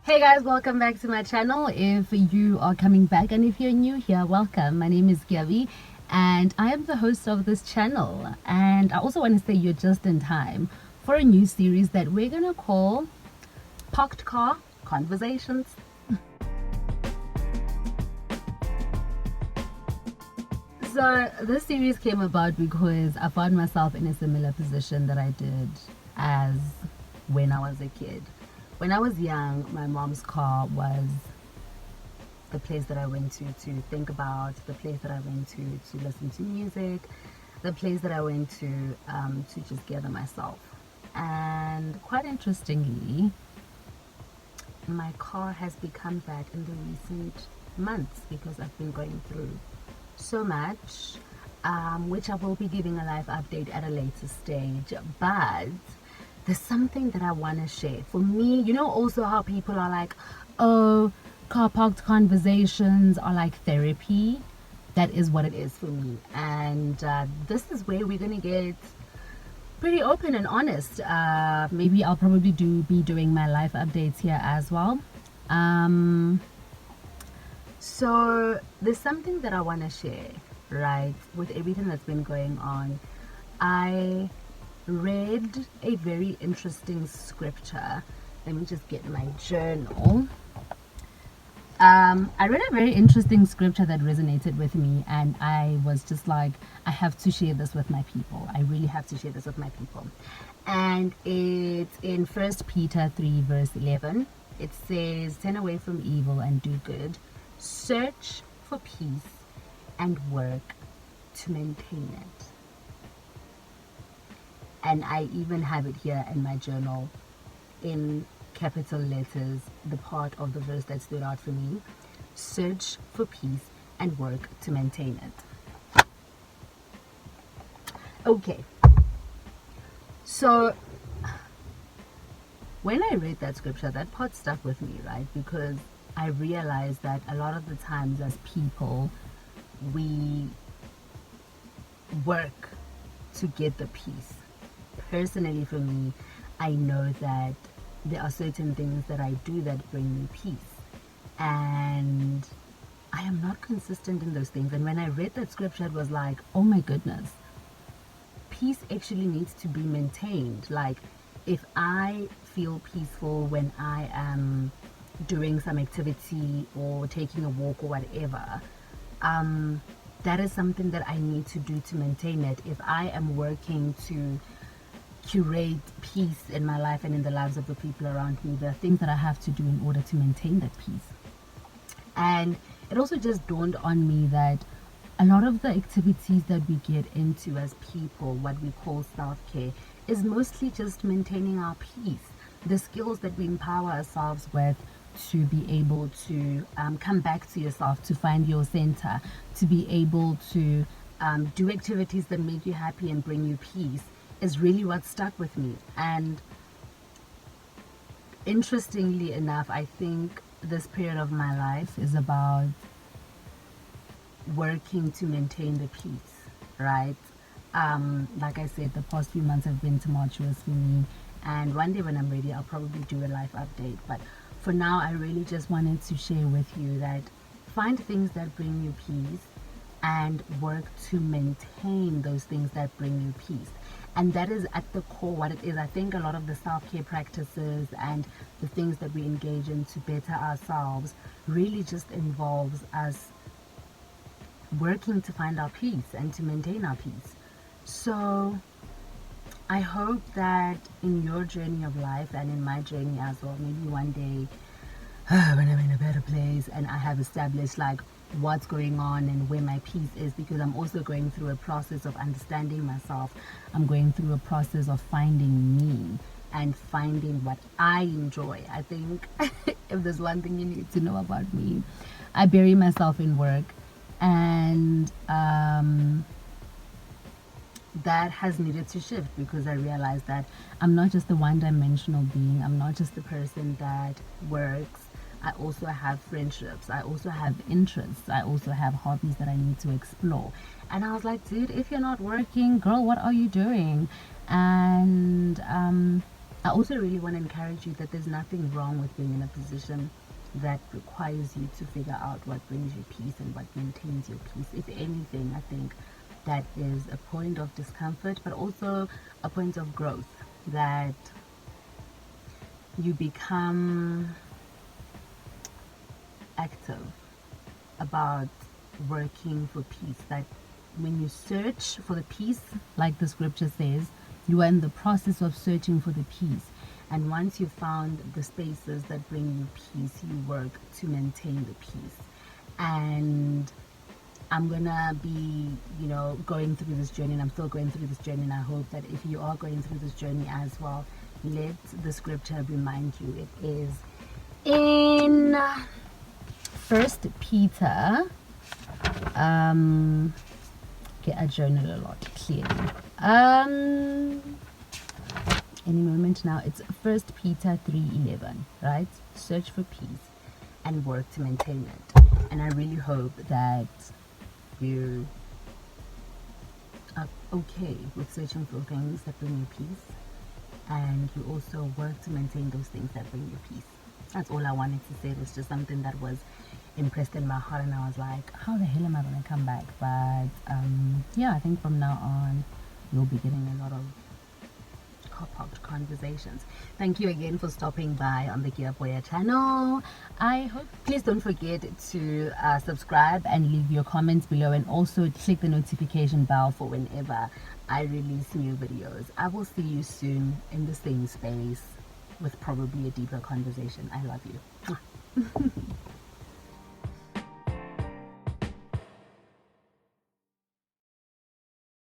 Hey guys, welcome back to my channel. If you are coming back and if you're new here, welcome. My name is Kea and I am the host of this channel. And I also want to say you're just in time for a new series that we're going to call Parked Car Conversations. So this series came about because I found myself in a similar position that I did as when I was a kid. When I was young, my mom's car was the place that I went to think about, the place that I went to listen to music, the place that I went to just gather myself. And quite interestingly, my car has become that in the recent months because I've been going through so much, which I will be giving a live update at a later stage. But there's something that I want to share. For me, you know, also how people are like, oh, car parked conversations are like therapy. That is what it is for me. And this is where we're going to get pretty open and honest. Maybe I'll probably be doing my life updates here as well. So there's something that I want to share, right? With everything that's been going on, I read a very interesting scripture. Let me just get my journal. I read a very interesting scripture that resonated with me, and I was just like, I have to share this with my people. I really have to share this with my people. And it's in 1 Peter 3 verse 11. It says, turn away from evil and do good. Search for peace and work to maintain it. And I even have it here in my journal in capital letters, the part of the verse that stood out for me. Search for peace and work to maintain it. Okay. So when I read that scripture, that part stuck with me, right? Because I realized that a lot of the times as people, we work to get the peace. Personally, for me, I know that there are certain things that I do that bring me peace, and I am not consistent in those things. And when I read that scripture, it was like, oh my goodness, peace actually needs to be maintained. Like, if I feel peaceful when I am doing some activity or taking a walk or whatever, that is something that I need to do to maintain it. If I am working to curate peace in my life and in the lives of the people around me, there are things that I have to do in order to maintain that peace. And it also just dawned on me that a lot of the activities that we get into as people, what we call self-care, is mostly just maintaining our peace. The skills that we empower ourselves with to be able to come back to yourself, to find your center, to be able to do activities that make you happy and bring you peace, is really what stuck with me. And interestingly enough, I think this period of my life is about working to maintain the peace, right? Like I said, the past few months have been tumultuous for me, and one day when I'm ready, I'll probably do a life update. But for now, I really just wanted to share with you that find things that bring you peace and work to maintain those things that bring you peace. And that is at the core what it is. I think a lot of the self-care practices and the things that we engage in to better ourselves really just involves us working to find our peace and to maintain our peace. So I hope that in your journey of life and in my journey as well, maybe one day when I'm in a better place and I have established like what's going on and where my peace is, because I'm also going through a process of understanding myself. I'm going through a process of finding me and finding what I enjoy. I think if there's one thing you need to know about me, I bury myself in work, and that has needed to shift because I realized that I'm not just a one-dimensional being. I'm not just the person that works. I also have friendships. I also have interests. I also have hobbies that I need to explore. And I was like, dude, if you're not working, girl, what are you doing? And I also really want to encourage you that there's nothing wrong with being in a position that requires you to figure out what brings you peace and what maintains your peace. If anything, I think that is a point of discomfort, but also a point of growth, that you become active about working for peace. That when you search for the peace, like the scripture says, you are in the process of searching for the peace. And once you've found the spaces that bring you peace, you work to maintain the peace. And I'm gonna be, going through this journey, and I'm still going through this journey. And I hope that if you are going through this journey as well, let the scripture remind you. It is in First Peter. Okay, I journal a lot, clearly. Any moment now. It's First Peter 3:11, right? Search for peace and work to maintain it. And I really hope that you are okay with searching for things that bring you peace, and you also work to maintain those things that bring you peace. That's all I wanted to say. It was just something that was impressed in my heart, and I was like, how the hell am I going to come back? But yeah, I think from now on you'll be getting a lot of cop-out conversations. Thank you again for stopping by on the Kea Boya channel. I hope, please don't forget to subscribe and leave your comments below, and also click the notification bell for whenever I release new videos. I will see you soon in the same space with probably a deeper conversation. I love you.